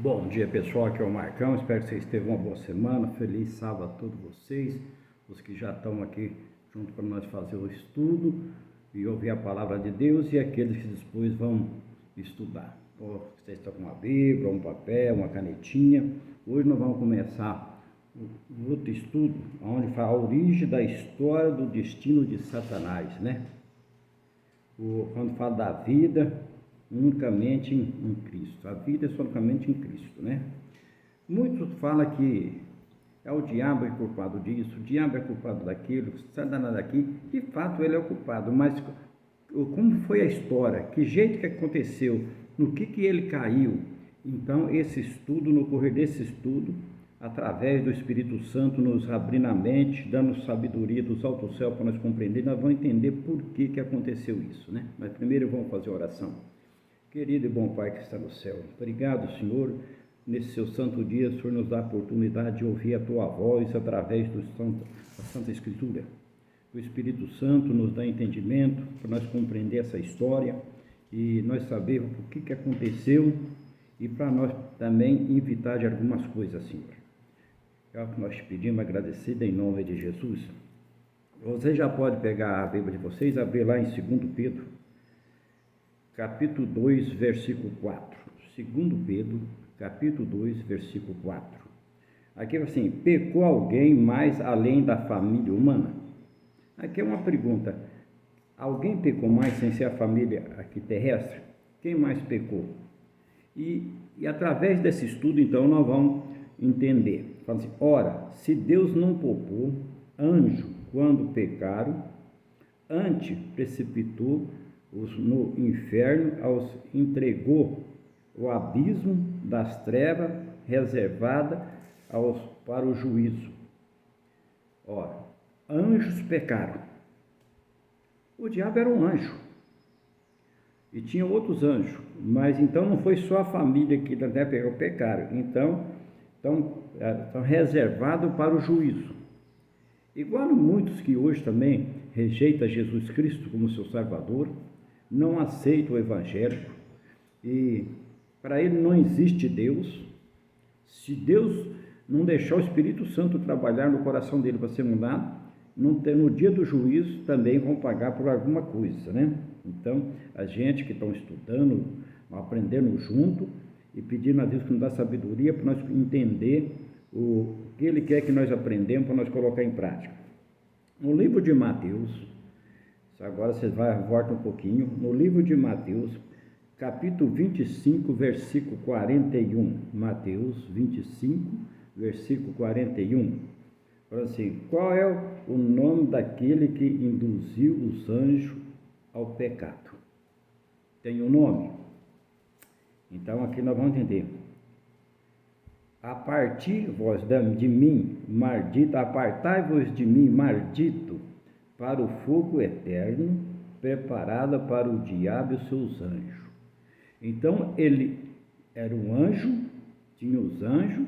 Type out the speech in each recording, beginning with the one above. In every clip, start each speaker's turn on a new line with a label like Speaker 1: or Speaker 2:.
Speaker 1: Bom dia pessoal, aqui é o Marcão, espero que vocês tenham uma boa semana, feliz sábado a todos vocês, os que já estão aqui junto para nós fazer o estudo e ouvir a palavra de Deus, e aqueles que depois vão estudar. Vocês estão com uma Bíblia, um papel, uma canetinha. Hoje nós vamos começar outro estudo, onde fala a origem da história do destino de Satanás, né? Quando fala da vida unicamente em Cristo. A vida é somente em Cristo, né? Muitos falam que é o diabo que é culpado disso, o diabo é culpado daquilo, Satanás daqui. De fato ele é o culpado, mas como foi a história, que jeito que aconteceu, no que ele caiu. Então esse estudo, no correr desse estudo, através do Espírito Santo nos abrindo a mente, dando sabedoria dos altos céus para nós compreender, nós vamos entender por que aconteceu isso, né? Mas primeiro vamos fazer a oração. Querido e bom Pai que está no céu, obrigado, Senhor, nesse seu santo dia. O Senhor nos dá a oportunidade de ouvir a Tua voz através da Santa Escritura. O Espírito Santo nos dá entendimento para nós compreender essa história e nós sabermos o que aconteceu e para nós também evitar de algumas coisas, Senhor. É o que nós te pedimos, agradecido em nome de Jesus. Você já pode pegar a Bíblia de vocês, abrir lá em 2 Pedro, capítulo 2, versículo 4. 2 Pedro, capítulo 2, versículo 4. Aqui é assim: pecou alguém mais além da família humana? Aqui é uma pergunta. Alguém pecou mais sem ser a família aqui terrestre? Quem mais pecou? E através desse estudo, então, nós vamos entender. Fala assim: ora, se Deus não poupou anjo quando pecaram, antes precipitou no inferno, os entregou o abismo das trevas, reservada para o juízo. Ora, anjos pecaram. O diabo era um anjo e tinha outros anjos, mas então não foi só a família que da terra pecaram. Então reservado para o juízo. Igual muitos que hoje também rejeitam Jesus Cristo como seu Salvador, não aceitam o Evangelho, e para ele não existe Deus. Se Deus não deixar o Espírito Santo trabalhar no coração dele para ser mudado, no dia do juízo também vão pagar por alguma coisa, né? Então, a gente que estão estudando, aprendendo junto e pedindo a Deus que nos dá sabedoria para nós entender o que Ele quer que nós aprendemos para nós colocar em prática. No livro de Mateus, agora você volta um pouquinho, no livro de Mateus, capítulo 25, versículo 41. Mateus 25, versículo 41. Fala assim: qual é o nome daquele que induziu os anjos ao pecado? Tem um nome? Então aqui nós vamos entender. Apartai-vos de mim, maldito, apartai-vos de mim, maldito, para o fogo eterno, preparado para o diabo e os seus anjos. Então ele era um anjo, tinha os anjos.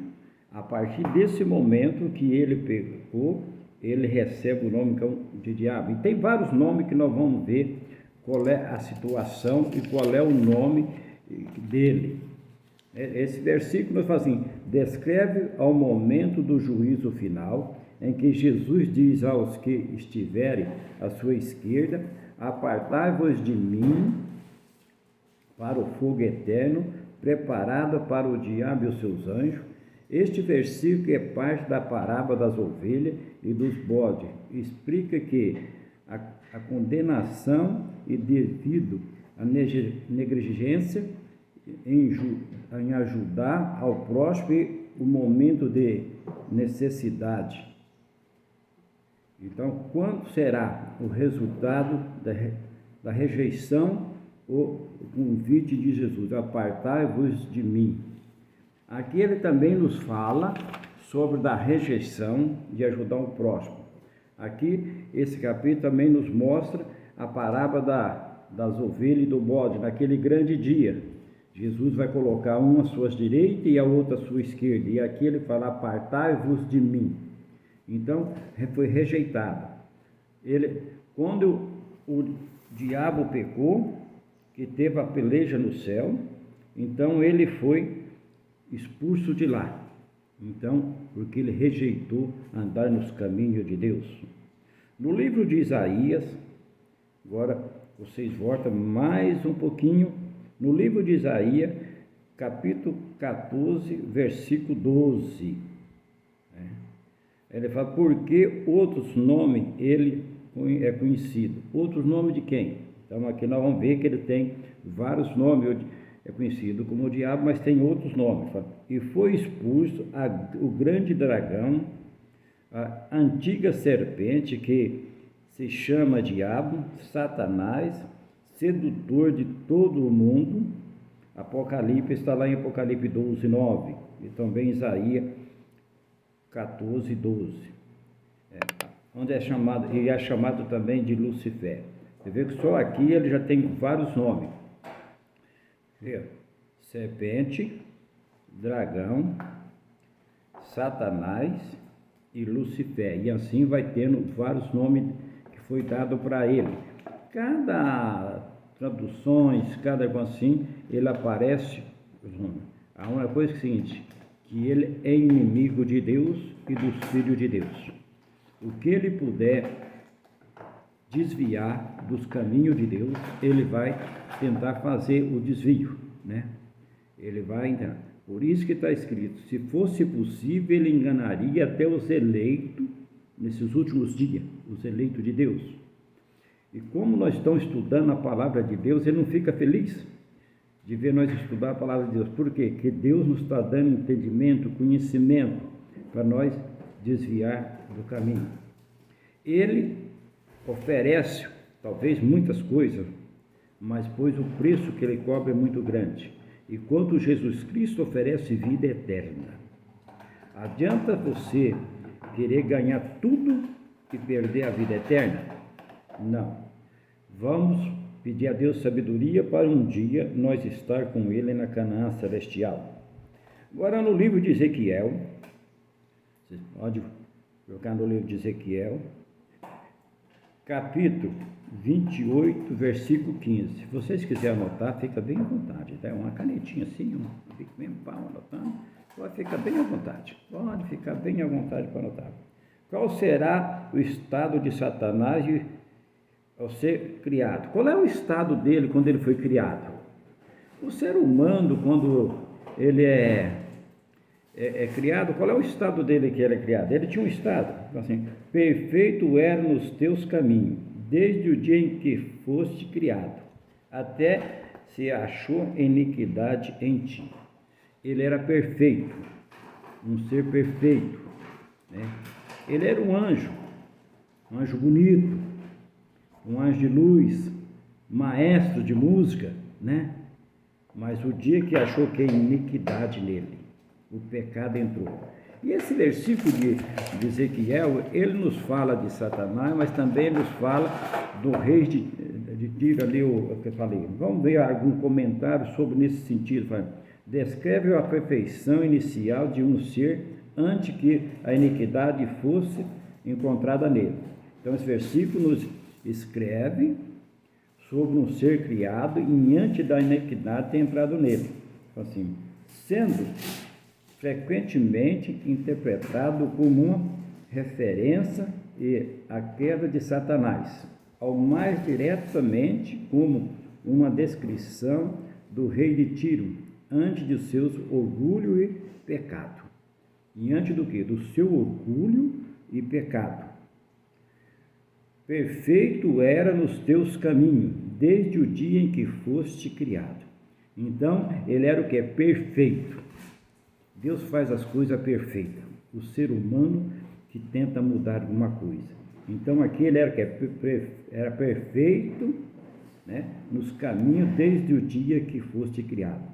Speaker 1: A partir desse momento que ele pecou, ele recebe o nome de diabo. E tem vários nomes que nós vamos ver qual é a situação e qual é o nome dele. Esse versículo nos fala assim: descreve ao momento do juízo final, em que Jesus diz aos que estiverem à sua esquerda: apartai-vos de mim para o fogo eterno, preparado para o diabo e os seus anjos. Este versículo é parte da parábola das ovelhas e dos bodes. Explica que a condenação e devido à negligência em ajudar ao próximo em um momento de necessidade. Então, quando será o resultado da rejeição ou convite de Jesus? Apartai-vos de mim. Aqui ele também nos fala sobre da rejeição de ajudar o próximo. Aqui, esse capítulo também nos mostra a parábola das ovelhas e do bode, naquele grande dia. Jesus vai colocar uma à sua direita e a outra à sua esquerda. E aqui ele fala: apartai-vos de mim. Então, foi rejeitado. Quando o diabo pecou, que teve a peleja no céu, então ele foi expulso de lá. Então, porque ele rejeitou andar nos caminhos de Deus. No livro de Isaías, agora vocês voltam mais um pouquinho, no livro de Isaías, capítulo 14, versículo 12. Ele fala, porque outros nomes ele é conhecido. Outros nomes de quem? Então aqui nós vamos ver que ele tem vários nomes, é conhecido como o diabo, mas tem outros nomes. E foi expulso o grande dragão, a antiga serpente, que se chama diabo, Satanás, sedutor de todo o mundo. Apocalipse está lá em Apocalipse 12, 9. E também Isaías 14, 12. Onde é chamado, e é chamado também de Lucifer. Você vê que só aqui ele já tem vários nomes. Serpente, dragão, Satanás e Lucifer. E assim vai tendo vários nomes que foi dado para ele. Cada traduções, cada coisa assim, ele aparece. A única coisa é o seguinte, que ele é inimigo de Deus e dos filhos de Deus. O que ele puder desviar dos caminhos de Deus, ele vai tentar fazer o desvio, né? Ele vai entrar. Por isso que está escrito, se fosse possível, ele enganaria até os eleitos, nesses últimos dias, os eleitos de Deus. E como nós estamos estudando a palavra de Deus, ele não fica feliz de ver nós estudar a palavra de Deus. Por quê? Porque Deus nos está dando entendimento, conhecimento, para nós desviar do caminho. Ele oferece, talvez, muitas coisas, mas pois o preço que ele cobra é muito grande. E quanto Jesus Cristo oferece vida eterna. Adianta você querer ganhar tudo e perder a vida eterna? Não. Vamos pedir a Deus sabedoria para um dia nós estar com Ele na Canaã celestial. Agora no livro de Ezequiel, vocês podem colocar no livro de Ezequiel, capítulo 28, versículo 15. Se vocês quiserem anotar, fica bem à vontade. Tá? Uma canetinha assim, fica bem pau anotando, pode ficar bem à vontade. Pode ficar bem à vontade para anotar. Qual será o estado de Satanás ao ser criado? Qual é o estado dele quando ele foi criado? O ser humano, quando ele é criado, qual é o estado dele que ele é criado? Ele tinha um estado, assim, perfeito era nos teus caminhos, desde o dia em que foste criado, até se achou iniquidade em ti. Ele era perfeito, um ser perfeito, né? Ele era um anjo bonito, um anjo de luz, maestro de música, né? Mas o dia que achou que a iniquidade nele, o pecado entrou. E esse versículo de Ezequiel, ele nos fala de Satanás, mas também nos fala do rei de Tiro ali, o que eu falei. Vamos ver algum comentário sobre nesse sentido. Descreve a perfeição inicial de um ser antes que a iniquidade fosse encontrada nele. Então esse versículo nos escreve sobre um ser criado e antes da iniquidade ter entrado nele. Assim, sendo frequentemente interpretado como uma referência à queda de Satanás, ou mais diretamente como uma descrição do rei de Tiro, antes de seus orgulho e pecado. E antes do que? Do seu orgulho e pecado. Perfeito era nos teus caminhos, desde o dia em que foste criado. Então, ele era o que? Perfeito. Deus faz as coisas perfeitas. O ser humano que tenta mudar alguma coisa. Então, aqui ele era perfeito, né, nos caminhos desde o dia que foste criado.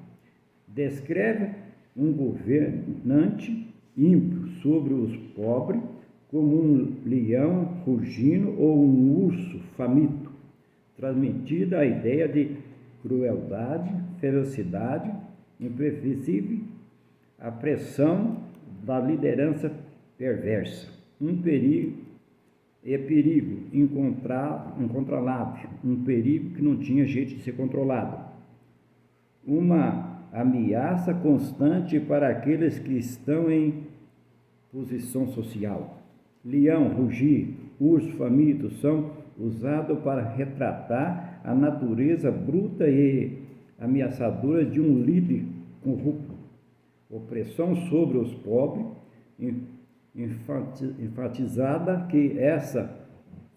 Speaker 1: Descreve um governante ímpio sobre os pobres, como um leão rugindo ou um urso faminto, transmitida a ideia de crueldade, ferocidade, imprevisível, a pressão da liderança perversa, perigo incontrolável, um perigo que não tinha jeito de ser controlado, uma ameaça constante para aqueles que estão em posição social. Leão, rugir, urso, faminto são usados para retratar a natureza bruta e ameaçadora de um líder corrupto. Opressão sobre os pobres, enfatizada que essa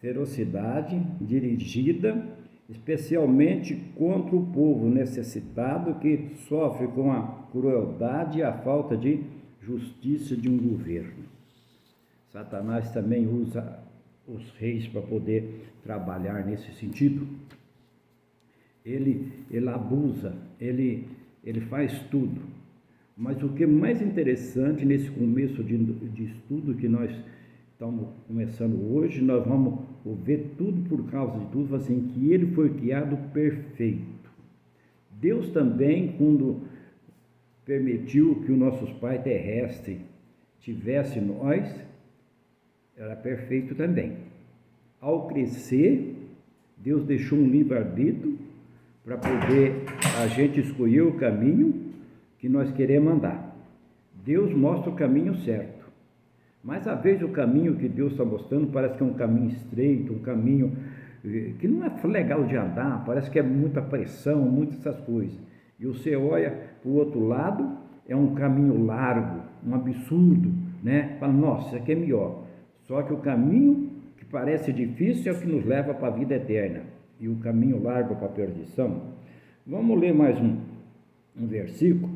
Speaker 1: ferocidade dirigida especialmente contra o povo necessitado que sofre com a crueldade e a falta de justiça de um governo. Satanás também usa os reis para poder trabalhar nesse sentido. Ele abusa, ele faz tudo. Mas o que é mais interessante nesse começo de estudo que nós estamos começando hoje, nós vamos ver tudo por causa de tudo, assim, que ele foi criado perfeito. Deus também, quando permitiu que os nossos pais terrestres tivessem nós, era perfeito também. Ao crescer, Deus deixou um livre-arbítrio para poder a gente escolher o caminho que nós queremos andar. Deus mostra o caminho certo. Mas às vezes o caminho que Deus está mostrando parece que é um caminho estreito, um caminho que não é legal de andar, parece que é muita pressão, muitas essas coisas. E você olha para o outro lado, é um caminho largo, um absurdo, né? Fala, nossa, isso aqui é melhor. Só que o caminho que parece difícil é o que nos leva para a vida eterna. E o caminho largo para a perdição. Vamos ler mais um versículo,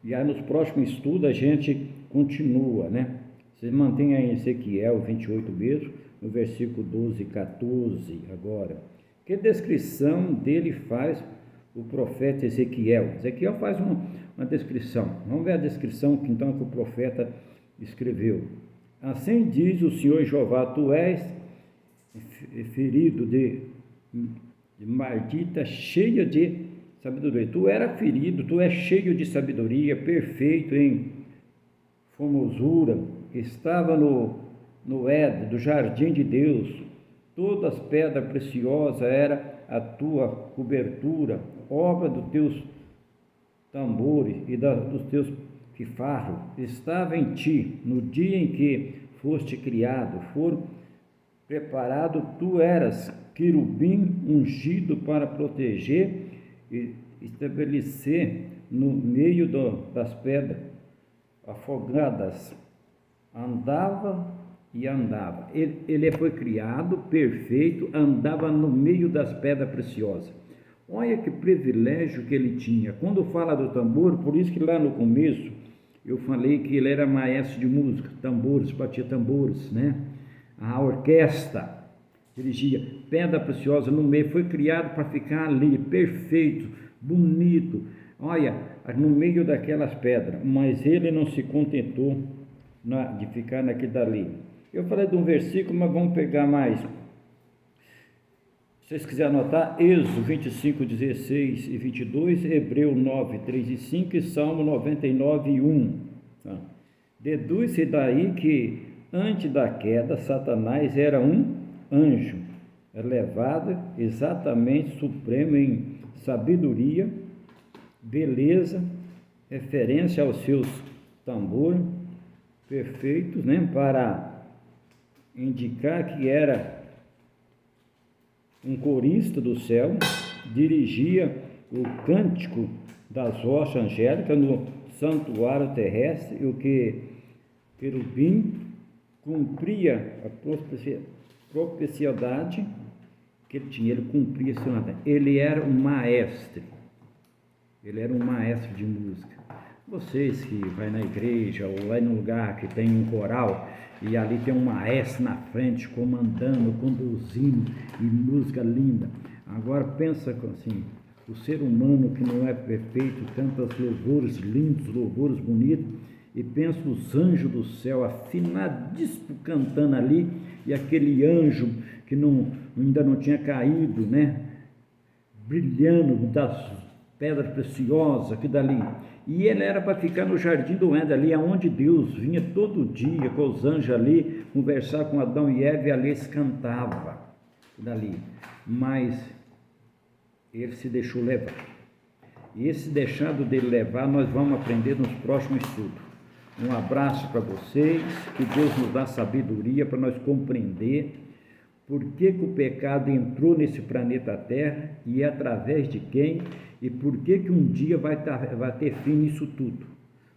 Speaker 1: e aí nos próximos estudos a gente continua, né? Você mantém aí Ezequiel 28 mesmo, no versículo 12 e 14 agora. Que descrição dele faz o profeta Ezequiel? Ezequiel faz uma descrição. Vamos ver a descrição que então que o profeta escreveu. Assim diz o Senhor Jeová, tu és ferido de maldita, cheia de sabedoria. Tu era ferido, tu és cheio de sabedoria, perfeito em formosura, estava no Éden, do jardim de Deus, todas as pedras preciosas era a tua cobertura, obra dos teus tambores e dos teus pifarros, estava em ti, no dia em que foste criado, foram preparado, tu eras querubim ungido para proteger e estabelecer no meio das pedras afogadas, andava e andava. Ele foi criado perfeito, andava no meio das pedras preciosas. Olha que privilégio que ele tinha. Quando fala do tambor, por isso que lá no começo eu falei que ele era maestro de música, tambores, batia tambores, né? A orquestra, dirigia, pedra preciosa no meio, foi criado para ficar ali, perfeito, bonito, olha, no meio daquelas pedras, mas ele não se contentou de ficar naquele dali. Eu falei de um versículo, mas vamos pegar mais. Se vocês quiserem anotar, Êxodo 25, 16 e 22, Hebreu 9, 3 e 5 e Salmo 99, 1. Tá? Deduz-se daí que antes da queda, Satanás era um anjo, elevado, exatamente supremo em sabedoria, beleza, referência aos seus tambores perfeitos, né, para indicar que era um corista do céu, dirigia o cântico das hostes angélicas no santuário terrestre, e o que querubim cumpria a propiciedade que ele tinha, ele cumpria esse mandamento. Ele era um maestro de música. Vocês que vai na igreja ou vai num lugar que tem um coral e ali tem um maestro na frente comandando, conduzindo, e música linda. Agora pensa assim, o ser humano que não é perfeito canta os louvores lindos, louvores bonitos, e pensa os anjos do céu afinadíssimo cantando ali, e aquele anjo que ainda não tinha caído, né, brilhando das pedras preciosas, aqui dali. E ele era para ficar no jardim do Éden, ali aonde Deus vinha todo dia com os anjos ali, conversar com Adão e Eva, e ali eles cantavam dali. Mas ele se deixou levar. E esse deixando dele levar, nós vamos aprender nos próximos estudos. Um abraço para vocês, que Deus nos dá sabedoria para nós compreender por que o pecado entrou nesse planeta Terra e é através de quem, e por que um dia vai ter fim nisso tudo.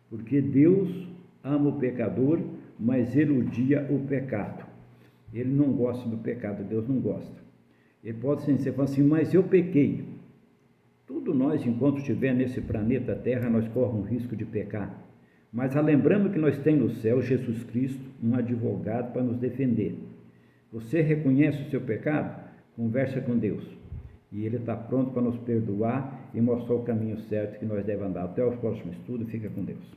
Speaker 1: Porque Deus ama o pecador, mas ele odia o pecado. Ele não gosta do pecado, Deus não gosta. Ele pode ser assim, mas eu pequei. Tudo nós, enquanto estiver nesse planeta Terra, nós corremos um risco de pecar. Mas lembrando que nós temos no céu Jesus Cristo, um advogado para nos defender. Você reconhece o seu pecado? Conversa com Deus. E Ele está pronto para nos perdoar e mostrar o caminho certo que nós devemos andar. Até os próximos estudos. Fica com Deus.